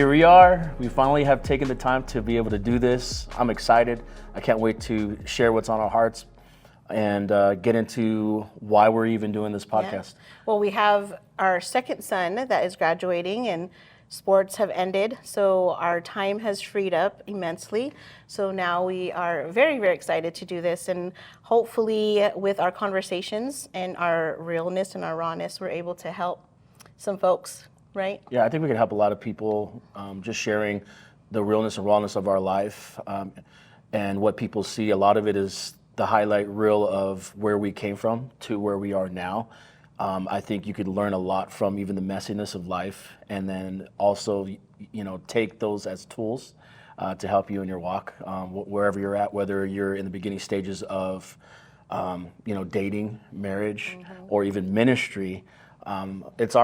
here we are. We finally have taken the time to be able to do this. I'm excited. I can't wait to share what's on our hearts and get into why we're even doing this podcast. Yeah. Well, we have our second son that is graduating and sports have ended, so our time has freed up immensely. So now we are very, very excited to do this, and hopefully with our conversations and our realness and our rawness, we're able to help some folks, right? Yeah, I think we can help a lot of people just sharing the realness and rawness of our life and what people see. A lot of it is the highlight reel of where we came from to where we are now. I think you could learn a lot from even the messiness of life, and then also, take those as tools to help you in your walk, wherever you're at, whether you're in the beginning stages of, dating, marriage, or even ministry. It's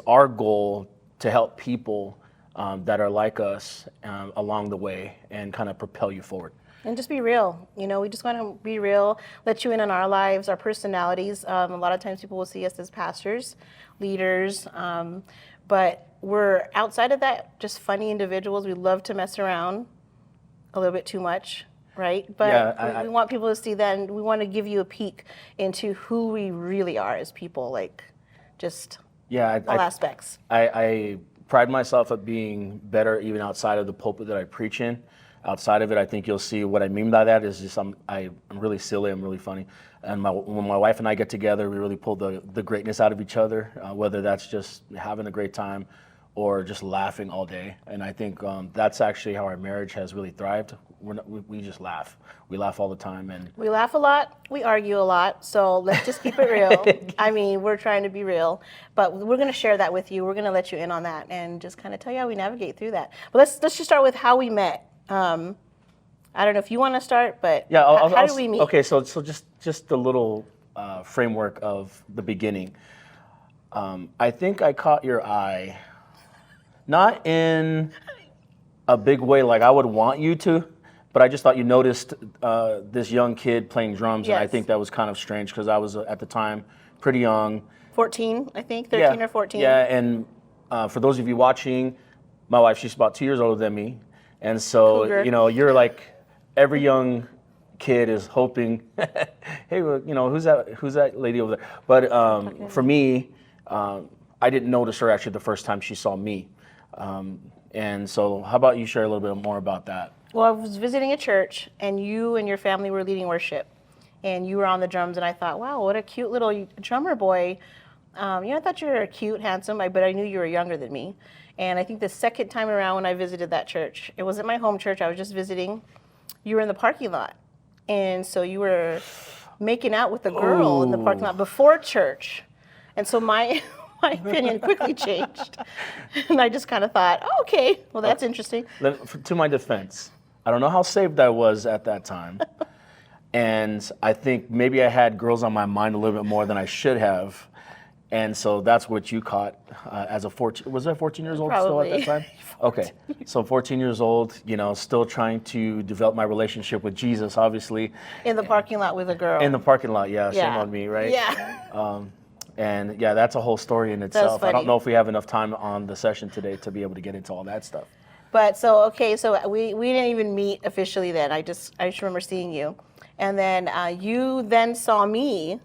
our goal to help people that are like us along the way and kind of propel you forward. And just be real. We just want to be real, let you in on our lives, our personalities. A lot of times people will see us as pastors, leaders, but we're outside of that, just funny individuals. We love to mess around a little bit too much, right? But yeah, we want people to see that, and we want to give you a peek into who we really are as people, like just all aspects. I pride myself at being better even outside of the pulpit that I preach in. Outside of it, I think you'll see what I mean by that is just I'm really silly, I'm really funny. And when my wife and I get together, we really pull the greatness out of each other, whether that's just having a great time or just laughing all day. And I think that's actually how our marriage has really thrived. We just laugh. We laugh all the time. And we laugh a lot, we argue a lot, so let's just keep it real. I mean, we're trying to be real, but we're going to share that with you. We're going to let you in on that and just kind of tell you how we navigate through that. But let's just start with how we met. I don't know if you want to start, but yeah, how did we meet? Okay, so just a little framework of the beginning. I think I caught your eye, not in a big way like I would want you to, but I just thought you noticed this young kid playing drums, yes. And I think that was kind of strange because I was at the time pretty young. 14, I think, 13 or 14. Yeah, and for those of you watching, my wife, she's about 2 years older than me. And so, Cougar. You're like, every young kid is hoping, hey, who's that lady over there? But for me, I didn't notice her actually the first time she saw me. And so how about you share a little bit more about that? Well, I was visiting a church, and you and your family were leading worship, and you were on the drums, and I thought, wow, what a cute little drummer boy. I thought you were cute, handsome, but I knew you were younger than me. And I think the second time around when I visited that church, it wasn't my home church, I was just visiting, you were in the parking lot. And so you were making out with a girl in the parking lot before church. And so my opinion quickly changed. And I just kind of thought, oh, okay, well, that's interesting. To my defense, I don't know how saved I was at that time. And I think maybe I had girls on my mind a little bit more than I should have. And so that's what you caught as a 14, was I 14 years old Probably. Still at that time? Okay, so 14 years old, still trying to develop my relationship with Jesus, obviously. In the parking lot with a girl. In the parking lot, yeah. Shame on me, right? Yeah. And yeah, that's a whole story in itself. Funny. I don't know if we have enough time on the session today to be able to get into all that stuff. But so we didn't even meet officially then. I just remember seeing you. And then you then saw me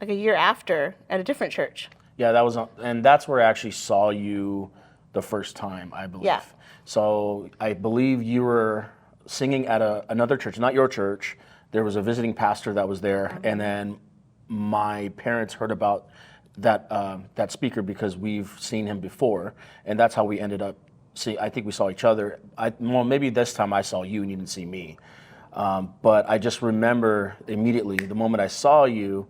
like a year after at a different church. Yeah, and that's where I actually saw you the first time, I believe. Yeah. So I believe you were singing at another church, not your church. There was a visiting pastor that was there, and then my parents heard about that speaker because we've seen him before, and that's how we ended up I think we saw each other. Maybe this time I saw you and you didn't see me. But I just remember immediately the moment I saw you,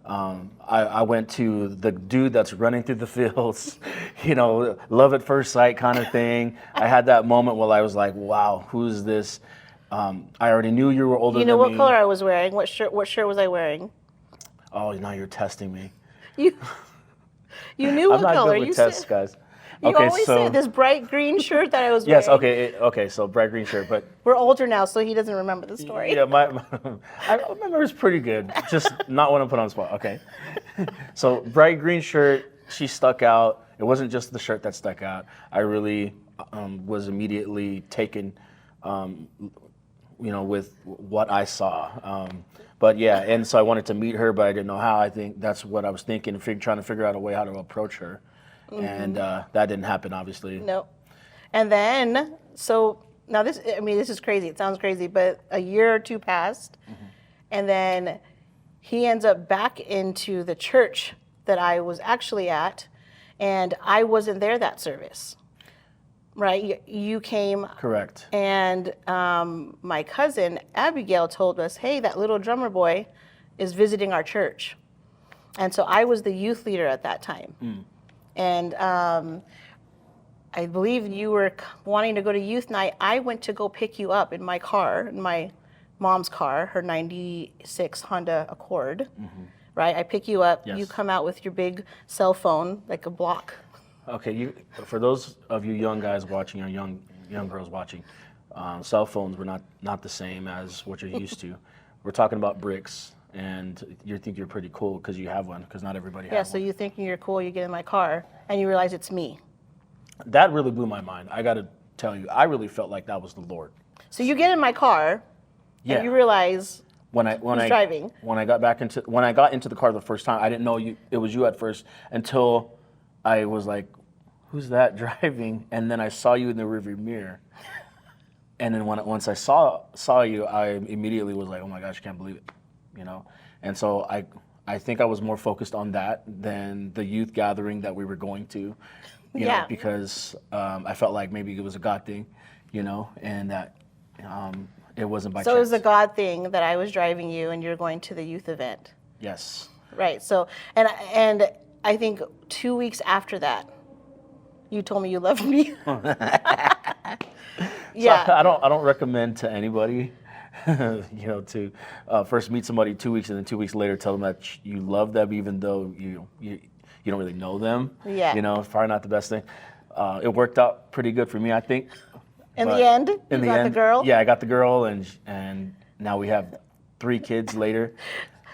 I went to the dude that's running through the fields, love at first sight kind of thing. I had that moment where I was like, wow, who's this? I already knew you were older than me. You know what color I was wearing? What shirt was I wearing? Oh, now you're testing me. You knew what color. I'm not good with tests, guys. You always said this bright green shirt that I was wearing. Yes, okay, so bright green shirt, but... We're older now, so he doesn't remember the story. Yeah, my memory's pretty good, just not when I put on the spot, okay. So bright green shirt, she stuck out. It wasn't just the shirt that stuck out. I really was immediately taken, with what I saw. But yeah, and so I wanted to meet her, but I didn't know how. I think that's what I was thinking, trying to figure out a way how to approach her. And that didn't happen, obviously. No. And then, so now this is crazy. It sounds crazy, but a year or two passed, and then he ends up back into the church that I was actually at, and I wasn't there that service. Right? You came. Correct. And my cousin, Abigail, told us, hey, that little drummer boy is visiting our church. And so I was the youth leader at that time. And I believe you were wanting to go to youth night. I went to go pick you up in my car, in my mom's car, her 96 Honda Accord. Right? I pick you up. Yes. You come out with your big cell phone, like a block. Okay, for those of you young guys watching or young girls watching, cell phones were not the same as what you're used to. We're talking about bricks, and you think you're pretty cool because you have one, because not everybody has one. Yeah, so you thinking you're cool, you get in my car, and you realize it's me. That really blew my mind. I got to tell you, I really felt like that was the Lord. So you get in my car, Yeah. and you realize When I driving. When I got into the car the first time, I didn't know it was you at first until I was like, who's that driving? And then I saw you in the rearview mirror. And then once I saw you, I immediately was like, oh my gosh, I can't believe it, And so I think I was more focused on that than the youth gathering that we were going to, because I felt like maybe it was a God thing, and that it wasn't by chance. So it was a God thing that I was driving you and you're going to the youth event. Yes. Right. So, and I think 2 weeks after that, you told me you loved me. Yeah. So I don't recommend to anybody, to first meet somebody 2 weeks and then 2 weeks later tell them that you love them, even though you don't really know them. Yeah. It's probably not the best thing. It worked out pretty good for me, I think. In the end, you got the girl? Yeah, I got the girl, and now we have 3 kids later.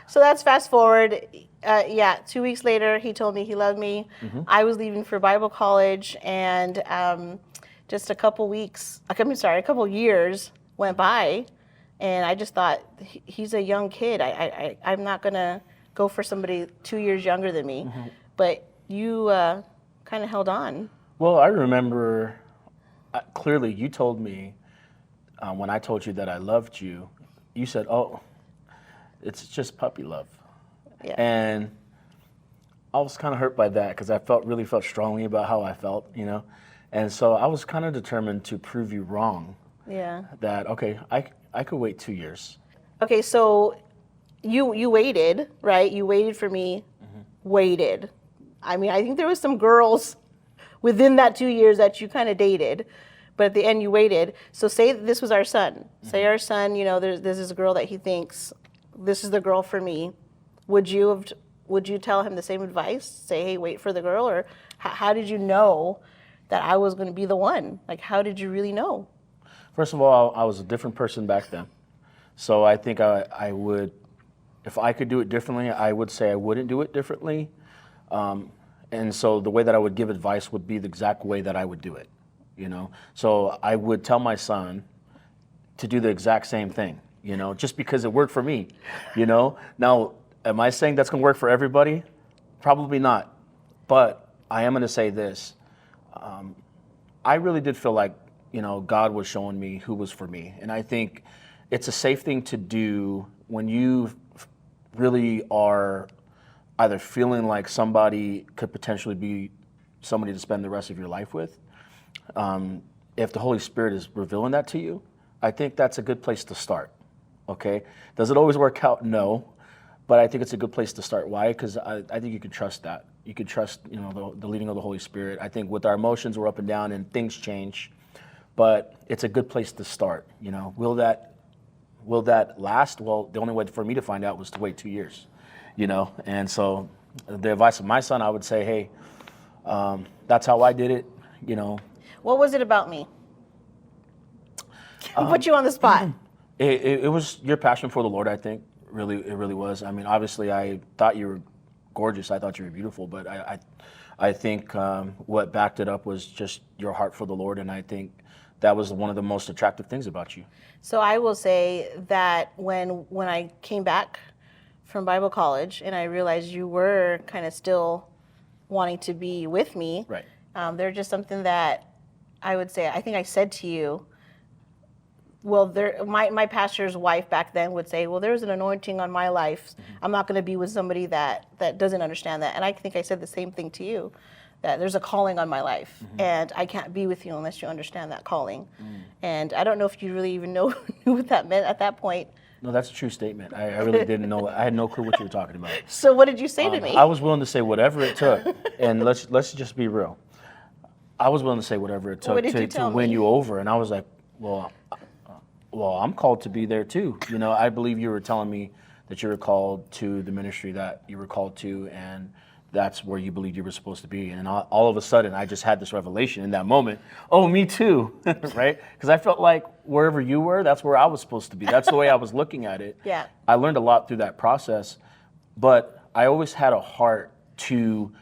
So that's fast forward. 2 weeks later, he told me he loved me. I was leaving for Bible college, and just a couple years went by, and I just thought, he's a young kid. I'm not going to go for somebody 2 years younger than me. But you kind of held on. Well, I remember clearly you told me when I told you that I loved you, you said, oh, it's just puppy love. Yeah. And I was kind of hurt by that because I really felt strongly about how I felt, And so I was kind of determined to prove you wrong. Yeah. That, okay, I could wait 2 years. Okay, so you waited, right? You waited for me, waited. I mean, I think there was some girls within that 2 years that you kind of dated, but at the end you waited. So say this was our son. Say our son, this is a girl that he thinks, this is the girl for me. Would you tell him the same advice? Say, hey, wait for the girl? Or how did you know that I was going to be the one? Like, how did you really know? First of all, I was a different person back then. So I think I would, if I could do it differently, I would say I wouldn't do it differently. And so the way that I would give advice would be the exact way that I would do it, So I would tell my son to do the exact same thing, just because it worked for me, Now, am I saying that's going to work for everybody? Probably not. But I am going to say this. I really did feel like, God was showing me who was for me. And I think it's a safe thing to do when you really are either feeling like somebody could potentially be somebody to spend the rest of your life with. If the Holy Spirit is revealing that to you, I think that's a good place to start. Okay? Does it always work out? No. But I think it's a good place to start. Why? Because I think you can trust that. You can trust, the leading of the Holy Spirit. I think with our emotions, we're up and down and things change. But it's a good place to start. Will that last? Well, the only way for me to find out was to wait 2 years. And so the advice of my son, I would say, hey, that's how I did it. What was it about me? Put you on the spot. It was your passion for the Lord, I think. It really was. I mean, obviously, I thought you were gorgeous. I thought you were beautiful. But I think what backed it up was just your heart for the Lord, and I think that was one of the most attractive things about you. So I will say that when I came back from Bible college and I realized you were kind of still wanting to be with me, Right. There's just something that I would say, I think I said to you, well, my pastor's wife back then would say, well, there's an anointing on my life. I'm not going to be with somebody that doesn't understand that. And I think I said the same thing to you, that there's a calling on my life, and I can't be with you unless you understand that calling. And I don't know if you really even knew what that meant at that point. No, that's a true statement. I really didn't know. I had no clue what you were talking about. So what did you say to me? I was willing to say whatever it took, and let's just be real. I was willing to say whatever it took What did you to tell win me? you over, and I was like, well, I'm called to be there too. You know, I believe you were telling me that you were called to the ministry that you were called to, and that's where you believed you were supposed to be. And all of a sudden, I just had this revelation in that moment. Oh, me too, right? Because I felt like wherever you were, that's where I was supposed to be. That's the way I was looking at it. Yeah. I learned a lot through that process, but I always had a heart to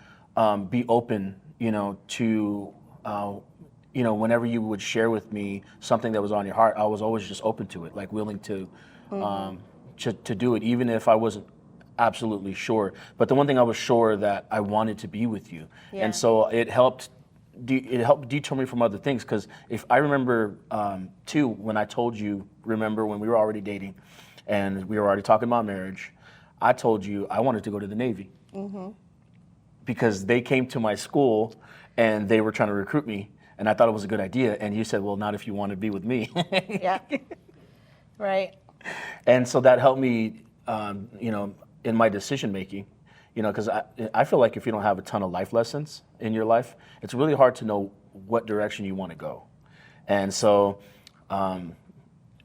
be open, to whenever you would share with me something that was on your heart, I was always just open to it, like willing to do it, even if I wasn't absolutely sure. But the one thing I was sure that I wanted to be with you, Yeah. and so it helped. It helped detour me from other things, because if I remember too, when I told you, remember when we were already dating, and we were already talking about marriage, I told you I wanted to go to the Navy because they came to my school and they were trying to recruit me. And I thought it was a good idea. And you said, well, not if you want to be with me. Yeah. Right. And so that helped me, in my decision making, because I feel like if you don't have a ton of life lessons in your life, it's really hard to know what direction you want to go. And so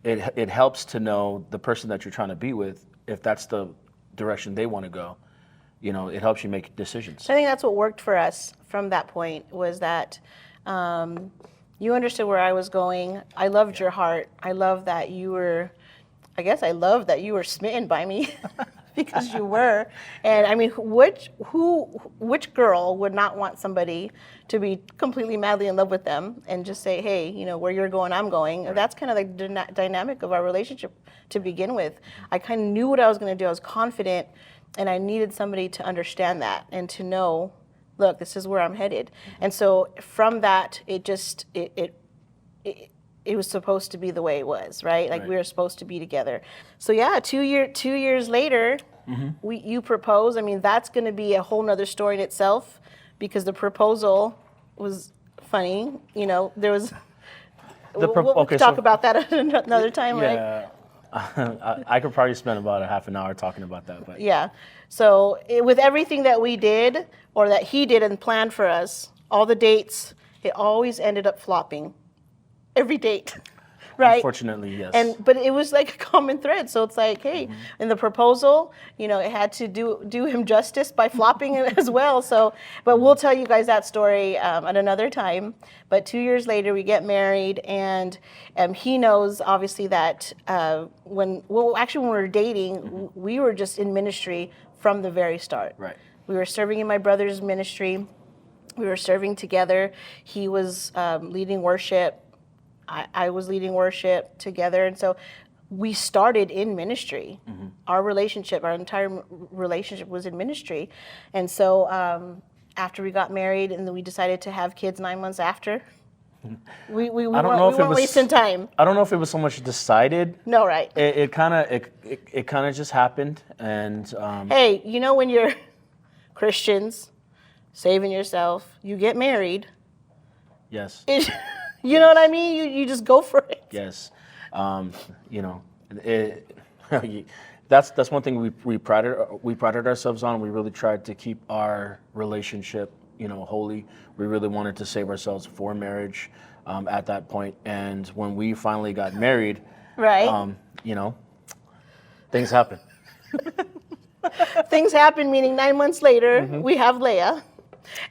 it helps to know the person that you're trying to be with, if that's the direction they want to go. It helps you make decisions. So I think that's what worked for us from that point, was that you understood where I was going. I loved your heart. I loved that you were smitten by me because you were. And I mean, which girl would not want somebody to be completely madly in love with them and just say, hey, where you're going, I'm going. Right. That's kind of like the dynamic of our relationship to begin with. I kind of knew what I was going to do. I was confident, and I needed somebody to understand that and to know, look, this is where I'm headed. And so from that, it was supposed to be the way it was, right? Like, we were supposed to be together. So yeah, 2 years later, you propose. I mean, that's going to be a whole nother story in itself, because the proposal was funny. There was. We'll talk about that another time, right? Yeah. I could probably spend about a half an hour talking about that. But yeah. So with everything that we did, or that he did and planned for us, all the dates, it always ended up flopping. Every date, right? Unfortunately, yes. But it was like a common thread. So it's like, hey, in the proposal, it had to do him justice by flopping it as well. So, but we'll tell you guys that story at another time. But 2 years later, we get married, and he knows obviously that when we were dating, we were just in ministry from the very start. Right. We were serving in my brother's ministry. We were serving together. He was leading worship. I was leading worship together. And so we started in ministry. Our entire relationship was in ministry. And so after we got married, and then we decided to have kids 9 months after, we weren't wasting time. I don't know if it was so much decided. No, right. It kind of just happened. And hey, when you're Christians, saving yourself, you get married. Yes. You know what I mean? You just go for it. Yes. That's one thing we prided ourselves on. We really tried to keep our relationship, holy. We really wanted to save ourselves for marriage at that point. And when we finally got married, right? Things happen. Things happen, meaning 9 months later, we have Leah.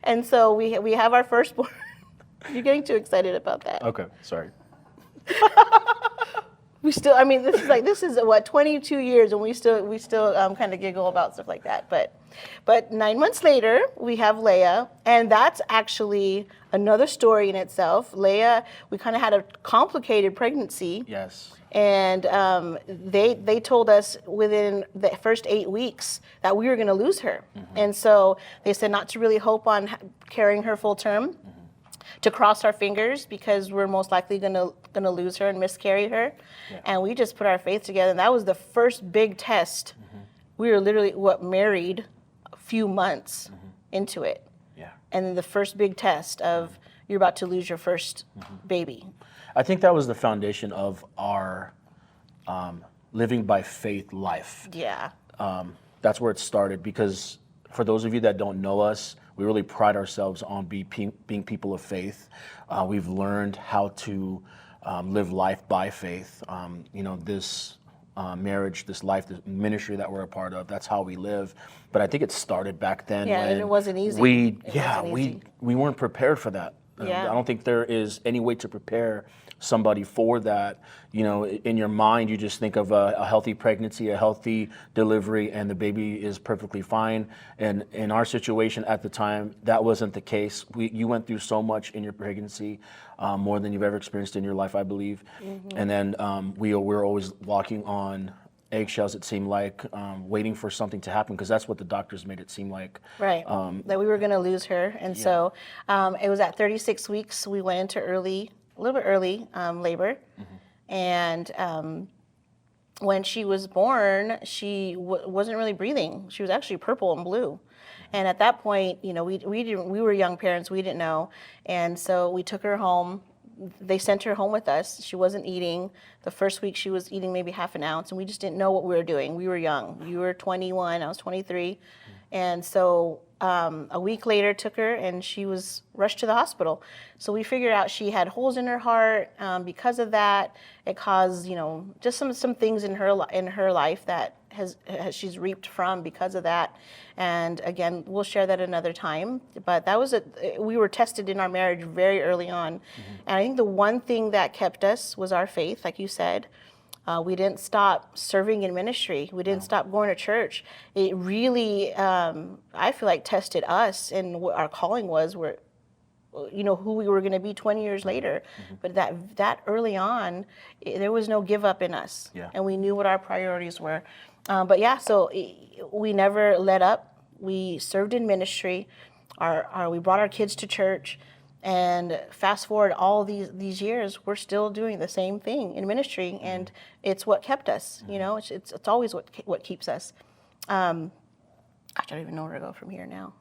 And so we have our firstborn. You're getting too excited about that. Okay, sorry. we still, I mean, this is what, 22 years, and we still kind of giggle about stuff like that. But 9 months later, we have Leah, and that's actually another story in itself. Leah, we kind of had a complicated pregnancy. Yes. And they told us within the first 8 weeks that we were going to lose her. And so they said not to really hope on carrying her full term, to cross our fingers because we're most likely gonna lose her and miscarry her. Yeah. And we just put our faith together, and that was the first big test. We were literally married a few months into it. Yeah. And then the first big test of you're about to lose your first baby. I think that was the foundation of our living by faith life. Yeah. That's where it started, because for those of you that don't know us, we really pride ourselves on being people of faith. We've learned how to live life by faith. This marriage, this life, this ministry that we're a part of, that's how we live. But I think it started back then. Yeah, when and it wasn't easy. We weren't prepared for that. Yeah. I don't think there is any way to prepare somebody for that. In your mind, you just think of a healthy pregnancy, a healthy delivery, and the baby is perfectly fine. And in our situation at the time, that wasn't the case. You went through so much in your pregnancy, more than you've ever experienced in your life, I believe. And then we were always walking on eggshells, it seemed like, waiting for something to happen, because that's what the doctors made it seem like. Right, that we were going to lose her. And so it was at 36 weeks, we went into a little bit early labor. And when she was born, she wasn't really breathing. She was actually purple and blue. And at that point, we were young parents, we didn't know. And so we took her home. They sent her home with us. She wasn't eating. The first week she was eating maybe half an ounce, and we just didn't know what we were doing. We were young. You were 21, I was 23. And so a week later took her, and she was rushed to the hospital. So we figured out she had holes in her heart. Because of that, it caused, just some things in her life that she's reaped from because of that. And again, we'll share that another time. But that was we were tested in our marriage very early on. And I think the one thing that kept us was our faith, like you said. We didn't stop serving in ministry. We didn't stop going to church. It really, I feel like, tested us and what our calling was, who we were going to be 20 years later. But that early on, there was no give up in us. Yeah. And we knew what our priorities were. So we never let up. We served in ministry. We brought our kids to church. And fast forward all these years, we're still doing the same thing in ministry, and it's what kept us. It's always what keeps us. I don't even know where to go from here now.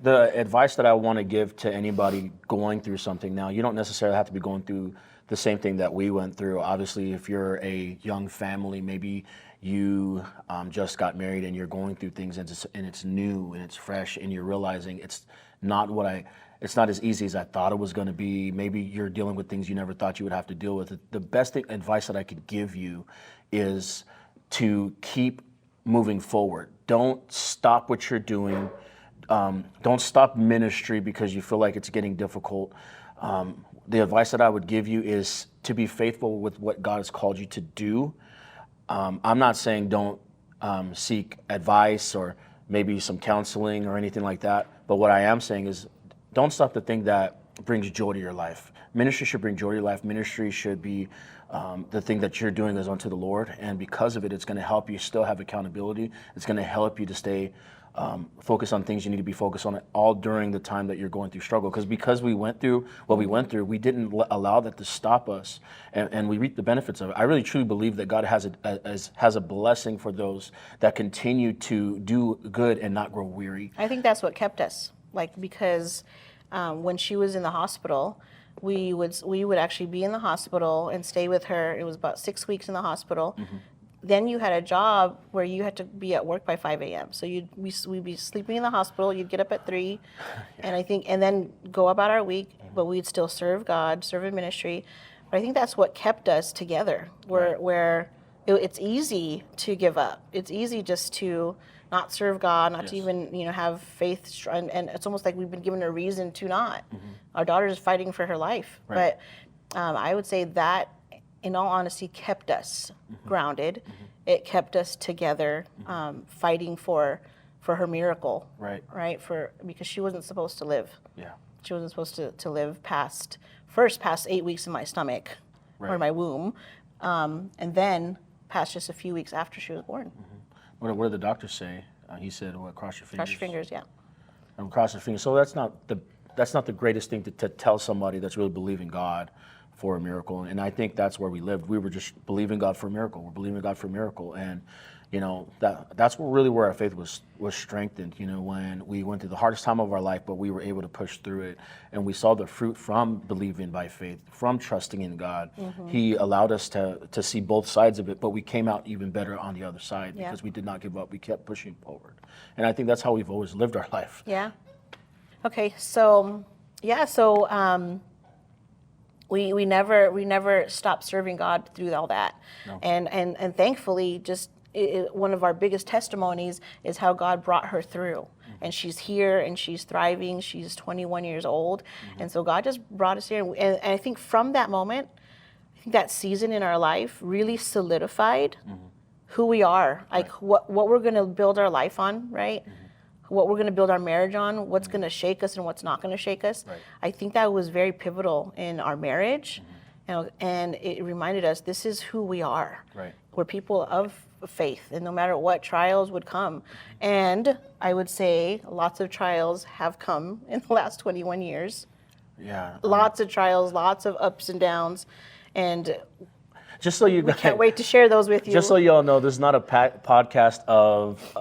The advice that I want to give to anybody going through something now, you don't necessarily have to be going through the same thing that we went through. Obviously, if you're a young family, maybe you just got married and you're going through things and it's new and it's fresh, and you're realizing it's not as easy as I thought it was going to be. Maybe you're dealing with things you never thought you would have to deal with. The best advice that I could give you is to keep moving forward. Don't stop what you're doing. Don't stop ministry because you feel like it's getting difficult. The advice that I would give you is to be faithful with what God has called you to do. I'm not saying don't seek advice or maybe some counseling or anything like that. But what I am saying is don't stop the thing that brings joy to your life. Ministry should bring joy to your life. Ministry should be the thing that you're doing is unto the Lord. And because of it, it's going to help you still have accountability. It's going to help you to stay focused on things you need to be focused on all during the time that you're going through struggle. Because we went through what we went through, we didn't allow that to stop us. And we reap the benefits of it. I really truly believe that God has a blessing for those that continue to do good and not grow weary. I think that's what kept us. Because when she was in the hospital, we would actually be in the hospital and stay with her. It was about 6 weeks in the hospital. Then you had a job where you had to be at work by 5 a.m. So we'd be sleeping in the hospital. You'd get up at 3, and then go about our week. But we'd still serve God, serve in ministry. But I think that's what kept us together. Where it's easy to give up. It's easy just to not serve God, not to even have faith, and it's almost like we've been given a reason to not. Our daughter is fighting for her life, but I would say that in all honesty, kept us grounded. It kept us together, fighting for her miracle. Right. Right. Because she wasn't supposed to live. Yeah. She wasn't supposed to live past 8 weeks in my stomach or Right. my womb, and then past just a few weeks after she was born. What did the doctor say? He said, "Well, cross your fingers." Cross your fingers, yeah. Cross your fingers. So that's not the greatest thing to tell somebody that's really believing God for a miracle. And I think that's where we lived. We were just believing God for a miracle. We're believing God for a miracle, and that's where our faith was strengthened. When we went through the hardest time of our life, but we were able to push through it, and we saw the fruit from believing by faith, from trusting in God. He allowed us to see both sides of it, but we came out even better on the other side because we did not give up. We kept pushing forward, and I think that's how we've always lived our life. Yeah. Okay. So we never stopped serving God through all that, No. and thankfully, just one of our biggest testimonies is how God brought her through, and she's here and she's thriving. She's 21 years old, and so God just brought us here, and I think from that moment, I think that season in our life really solidified who we are, like what we're going to build our life on, right? What we're going to build our marriage on, what's going to shake us and what's not going to shake us. Right. I think that was very pivotal in our marriage, and it reminded us this is who we are. Right. We're people of faith, and no matter what trials would come, and I would say lots of trials have come in the last 21 years. Yeah. Lots of trials, lots of ups and downs, and Just so you we guys, can't wait to share those with you. just so you all know, this is not a podcast of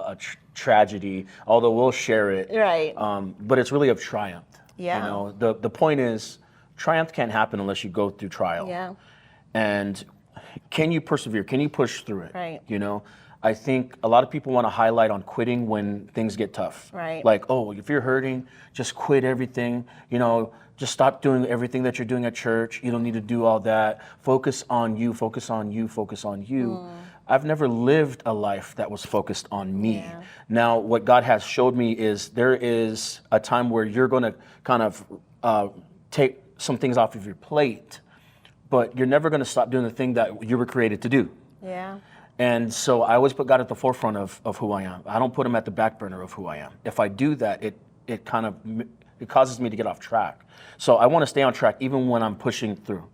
tragedy, although we'll share it. Right. But it's really of triumph. Yeah. The point is, triumph can't happen unless you go through trial. Yeah. And can you persevere? Can you push through it? Right. I think a lot of people want to highlight on quitting when things get tough. Right. Like, oh, if you're hurting, just quit everything. Just stop doing everything that you're doing at church. You don't need to do all that. Focus on you, focus on you, focus on you. I've never lived a life that was focused on me. Yeah. Now, what God has showed me is there is a time where you're going to kind of take some things off of your plate, but you're never going to stop doing the thing that you were created to do. Yeah. And so I always put God at the forefront of who I am. I don't put him at the back burner of who I am. If I do that, it causes me to get off track. So I want to stay on track even when I'm pushing through.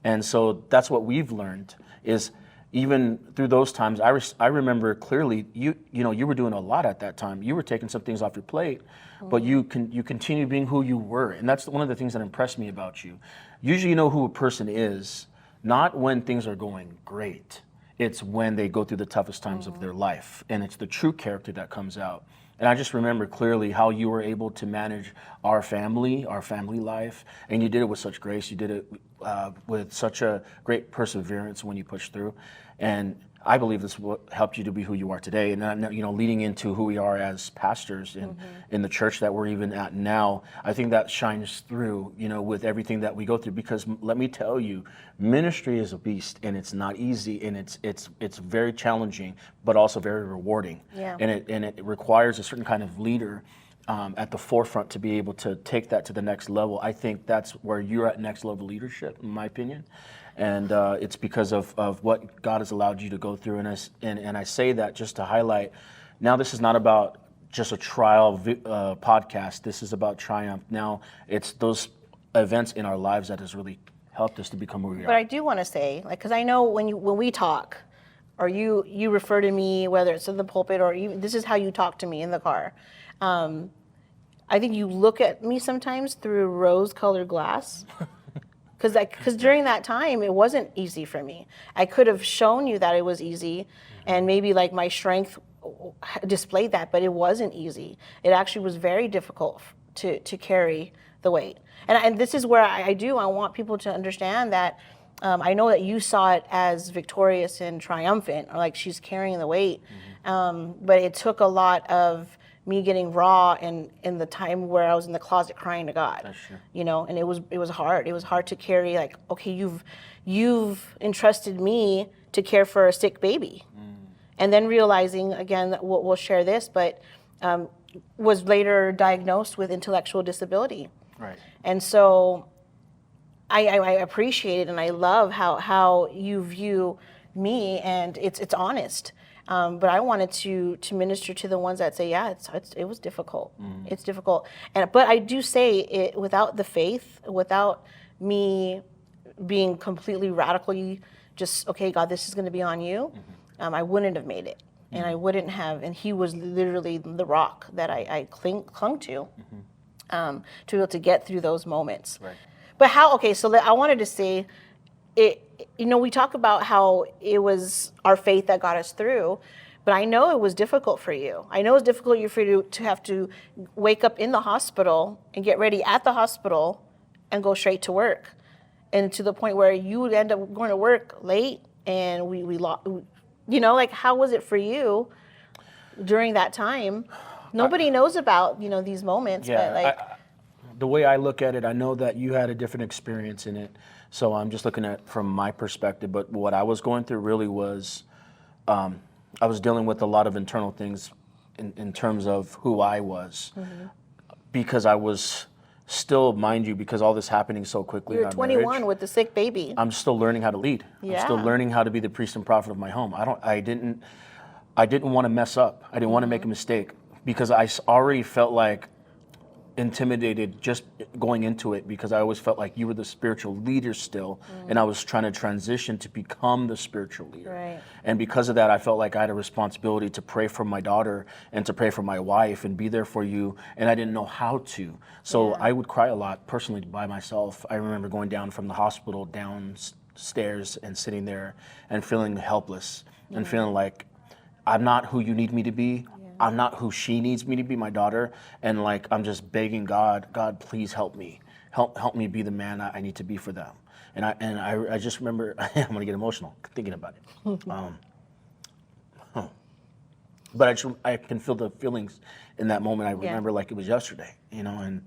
And so that's what we've learned is even through those times, I remember clearly you were doing a lot at that time. You were taking some things off your plate, but you continue being who you were. And that's one of the things that impressed me about you. Usually you know who a person is, not when things are going great. It's when they go through the toughest times of their life, and it's the true character that comes out. And I just remember clearly how you were able to manage our family life, and you did it with such grace. You did it with such a great perseverance when you pushed through. And I believe this is what helped you to be who you are today. And leading into who we are as pastors in the church that we're even at now, I think that shines through, with everything that we go through. Because let me tell you, ministry is a beast, and it's not easy, and it's very challenging, but also very rewarding. Yeah. And it requires a certain kind of leader at the forefront to be able to take that to the next level. I think that's where you're at next level leadership, in my opinion. And it's because of what God has allowed you to go through. And I say that just to highlight, now this is not about just a trial podcast. This is about triumph. Now it's those events in our lives that has really helped us to become who we are. But I do want to say, because I know when we talk, or you refer to me, whether it's in the pulpit or even, this is how you talk to me in the car. I think you look at me sometimes through rose-colored glass. Because during that time, it wasn't easy for me. I could have shown you that it was easy, and maybe like my strength displayed that, but it wasn't easy. It actually was very difficult to carry the weight. And this is where I want people to understand that I know that you saw it as victorious and triumphant, or like she's carrying the weight, but it took a lot of me getting raw in the time where I was in the closet crying to God. That's true. And it was hard. It was hard to carry, like, okay, you've entrusted me to care for a sick baby. And then realizing, again, that we'll share this, but was later diagnosed with intellectual disability. Right. And so I appreciate it, and I love how you view me, and it's honest. But I wanted to minister to the ones that say, yeah, it was difficult. It's difficult, but I do say it without the faith, without me being completely radically just, okay, God, this is going to be on you. I wouldn't have made it, and I wouldn't have. And He was literally the rock that I clung to be able to get through those moments. Right. But okay, so I wanted to say, we talk about how it was our faith that got us through, but I know it was difficult for you. I know it's difficult for you to have to wake up in the hospital and get ready at the hospital and go straight to work. And to the point where you would end up going to work late, and we lost, like, how was it for you during that time? Nobody knows about, these moments, but like... The way I look at it, I know that you had a different experience in it, so I'm just looking at from my perspective. But what I was going through really was, I was dealing with a lot of internal things in terms of who I was, because I was still, mind you, because all this happening so quickly. You're 21 marriage, with the sick baby. I'm still learning how to lead. Yeah. I'm still learning how to be the priest and prophet of my home. I didn't want to mess up. I didn't want to make a mistake, because I already felt like intimidated just going into it, because I always felt like you were the spiritual leader still, and I was trying to transition to become the spiritual leader. Right. And because of that, I felt like I had a responsibility to pray for my daughter and to pray for my wife and be there for you, and I didn't know how to. So I would cry a lot personally by myself. I remember going down from the hospital downstairs and sitting there and feeling helpless and feeling like I'm not who you need me to be. I'm not who she needs me to be, my daughter, and like I'm just begging God, please help me, help me be the man I need to be for them. And I just remember, I'm gonna get emotional thinking about it. But I can feel the feelings in that moment. I remember like it was yesterday, and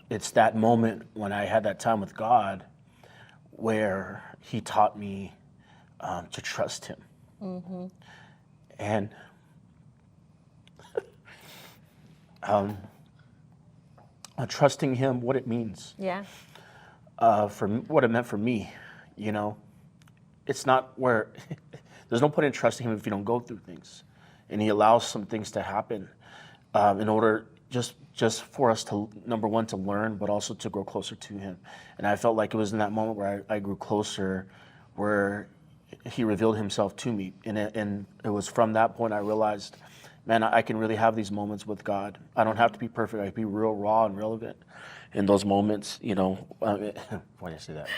it's that moment when I had that time with God, where He taught me to trust Him, and. Trusting Him, what it means. Yeah. For what it meant for me, it's not where there's no point in trusting Him if you don't go through things, and He allows some things to happen in order just for us to, number one, to learn, but also to grow closer to Him. And I felt like it was in that moment where I grew closer, where He revealed Himself to me, and it was from that point I realized, man, I can really have these moments with God. I don't have to be perfect. I can be real, raw, and relevant in those moments. Why do I say that?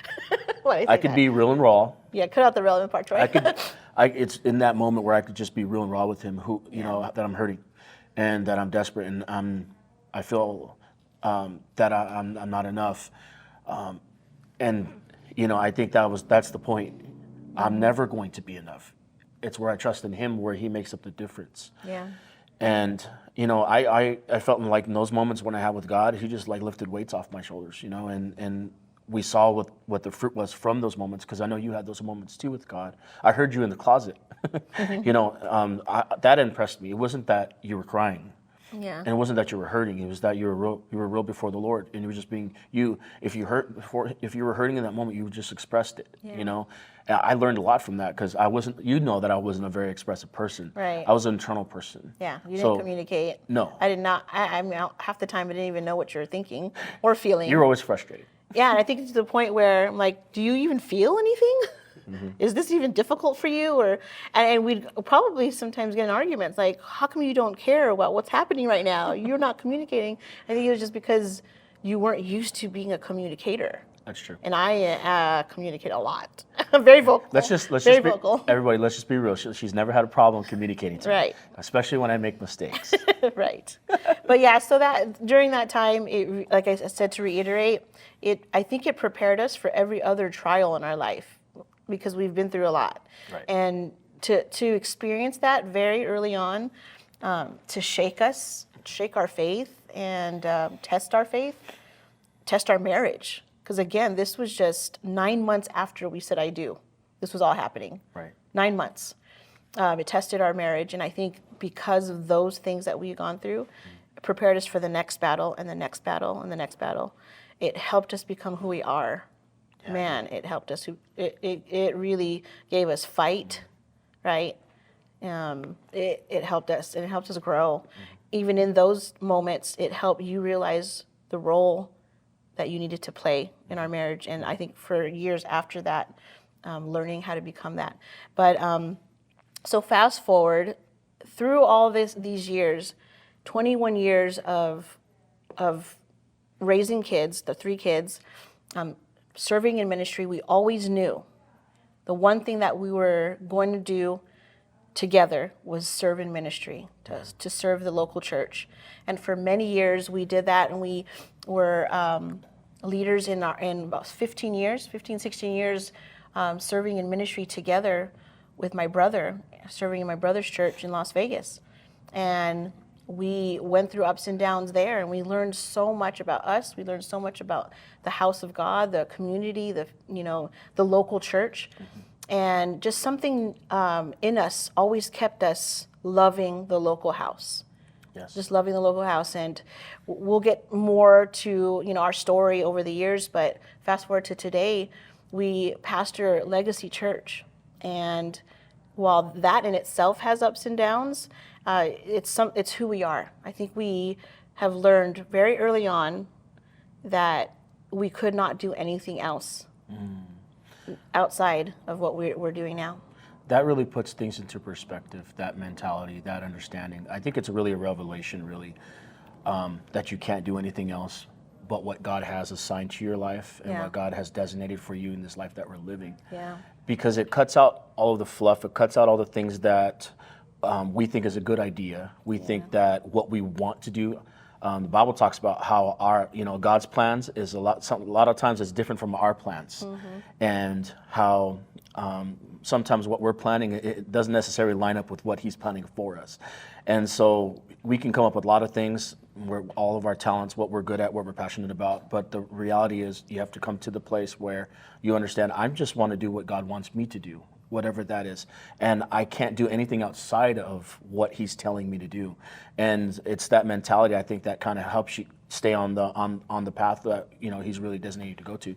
I could be real and raw. Yeah, cut out the relevant part, Troy. It's in that moment where I could just be real and raw with Him. That I'm hurting, and that I'm desperate, and I feel that I'm not enough. And I think that's the point. I'm never going to be enough. It's where I trust in Him, where He makes up the difference. Yeah. And I felt in those moments when I had with God, He just like lifted weights off my shoulders, and we saw what the fruit was from those moments, because I know you had those moments too with God. I heard you in the closet. That impressed me. It wasn't that you were crying. Yeah. And it wasn't that you were hurting. It was that you were real before the Lord, and you were just being you. If you were hurting in that moment, you just expressed it. Yeah. And I learned a lot from that, because I wasn't. That I wasn't a very expressive person. Right. I was an internal person. Yeah. You didn't communicate. No. I did not. I mean, half the time I didn't even know what you were thinking or feeling. You were always frustrated. Yeah, and I think it's to the point where I'm like, do you even feel anything? Is this even difficult for you? And we'd probably sometimes get in arguments like, how come you don't care about what's happening right now? You're not communicating. I think it was just because you weren't used to being a communicator. That's true. And I communicate a lot. I'm very vocal. Let's just vocal. Everybody, let's just be real. She's never had a problem communicating to me. Right. Especially when I make mistakes. Right. But yeah, so that during that time, like I said, to reiterate, I think it prepared us for every other trial in our life, because we've been through a lot. Right. And to experience that very early on, to shake us, shake our faith, and test our faith, test our marriage. Because again, this was just 9 months after we said I do. This was all happening. Right. 9 months. It tested our marriage, and I think because of those things that we've gone through, it prepared us for the next battle and the next battle and the next battle. It helped us become who we are man, it helped us. It really gave us fight, right? It helped us, and it helped us grow. Even in those moments, it helped you realize the role that you needed to play in our marriage. And I think for years after that, learning how to become that. But so fast forward through all these years, 21 years of raising kids, the 3 kids, serving in ministry. We always knew the one thing that we were going to do together was serve in ministry, to serve the local church. And for many years we did that, and we were leaders in about 16 years, serving in ministry together with my brother, serving in my brother's church in Las Vegas. And we went through ups and downs there, and we learned so much about us. We learned so much about the house of God, the community, the local church. And just something in us always kept us loving the local house. Yes. Just loving the local house. And we'll get more to our story over the years, but fast forward to today, we pastor Legacy Church. And while that in itself has ups and downs, it's who we are. I think we have learned very early on that we could not do anything else outside of what we're doing now. That really puts things into perspective, that mentality, that understanding. I think it's really a revelation, really, that you can't do anything else but what God has assigned to your life and what God has designated for you in this life that we're living. Yeah. Because it cuts out all of the fluff, it cuts out all the things that we think is a good idea. We think that what we want to do. The Bible talks about how our, God's plans is a lot of times it's different from our plans, and how sometimes what we're planning, it doesn't necessarily line up with what He's planning for us. And so we can come up with a lot of things, where all of our talents, what we're good at, what we're passionate about. But the reality is, you have to come to the place where you understand, I just want to do what God wants me to do, whatever that is, and I can't do anything outside of what He's telling me to do. And it's that mentality, I think, that kind of helps you stay on the path that He's really designated you to go to.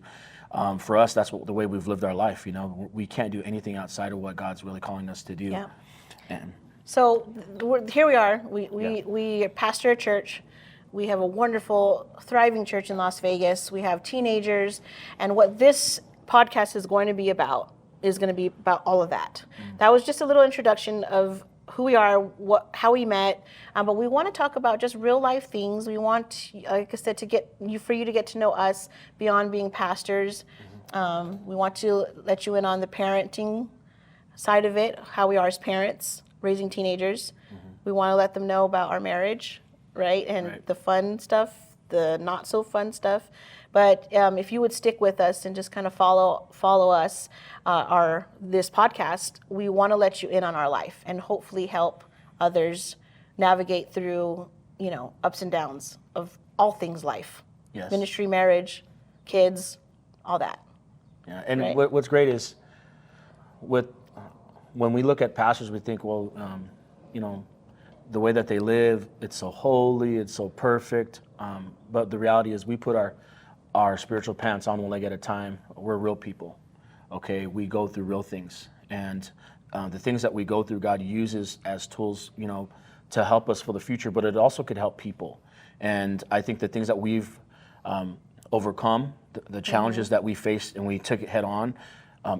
For us, that's the way we've lived our life. We can't do anything outside of what God's really calling us to do. Yeah. And so here we are. We pastor a church. We have a wonderful, thriving church in Las Vegas. We have teenagers, and what this podcast is going to be about all of that. That was just a little introduction of who we are, how we met, but we want to talk about just real life things. We want, like I said, for you to get to know us beyond being pastors. We want to let you in on the parenting side of it, how we are as parents, raising teenagers. We want to let them know about our marriage, right? And the fun stuff, the not so fun stuff. But if you would stick with us and just kind of follow us, this podcast, we want to let you in on our life and hopefully help others navigate through, ups and downs of all things life. Yes. Ministry, marriage, kids, all that. Yeah. And what's great is, when we look at pastors, we think, well, the way that they live, it's so holy, it's so perfect. But the reality is, we put our spiritual pants on one leg at a time. We're real people, okay? We go through real things. And the things that we go through, God uses as tools, to help us for the future, but it also could help people. And I think the things that we've overcome, the challenges that we faced and we took it head on,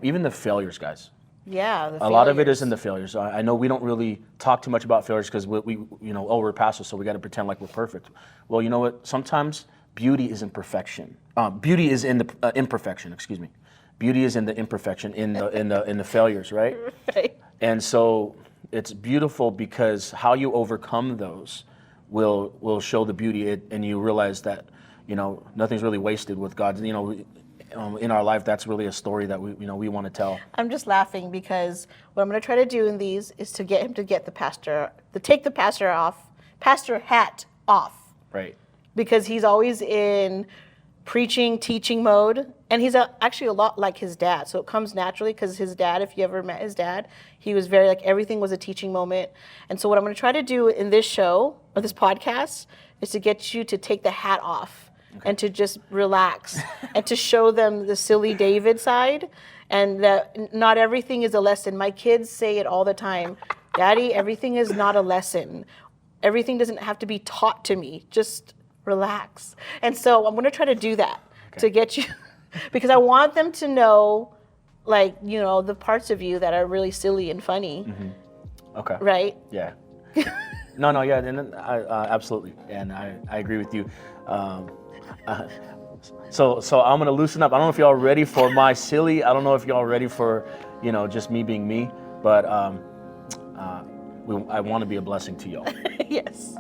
even the failures, guys. Yeah, a lot of it is in the failures. I know we don't really talk too much about failures because we're pastors, so we got to pretend like we're perfect. Well, you know what? Sometimes beauty is in perfection. Beauty is in the imperfection. Excuse me. Beauty is in the imperfection, in the failures, right? Right. And so it's beautiful because how you overcome those will show the beauty, and you realize that nothing's really wasted with God. In our life, that's really a story that we want to tell. I'm just laughing because what I'm going to try to do in these is to get him to take the pastor hat off. Right. Because he's always in preaching, teaching mode, and he's actually a lot like his dad. So it comes naturally because his dad, if you ever met his dad, he was very everything was a teaching moment. And so what I'm going to try to do in this show or this podcast is to get you to take the hat off and to just relax and to show them the silly David side, and that not everything is a lesson. My kids say it all the time, Daddy, everything is not a lesson. Everything doesn't have to be taught to me. Just relax. And so I'm going to try to do that to get you, because I want them to know, like, you know, the parts of you that are really silly and funny. Okay. Right? Yeah. No, yeah, and absolutely, and I agree with you. So I'm gonna loosen up. I don't know if y'all ready for my silly. I don't know if y'all ready for, you know, just me being me. But I want to be a blessing to y'all. Yes.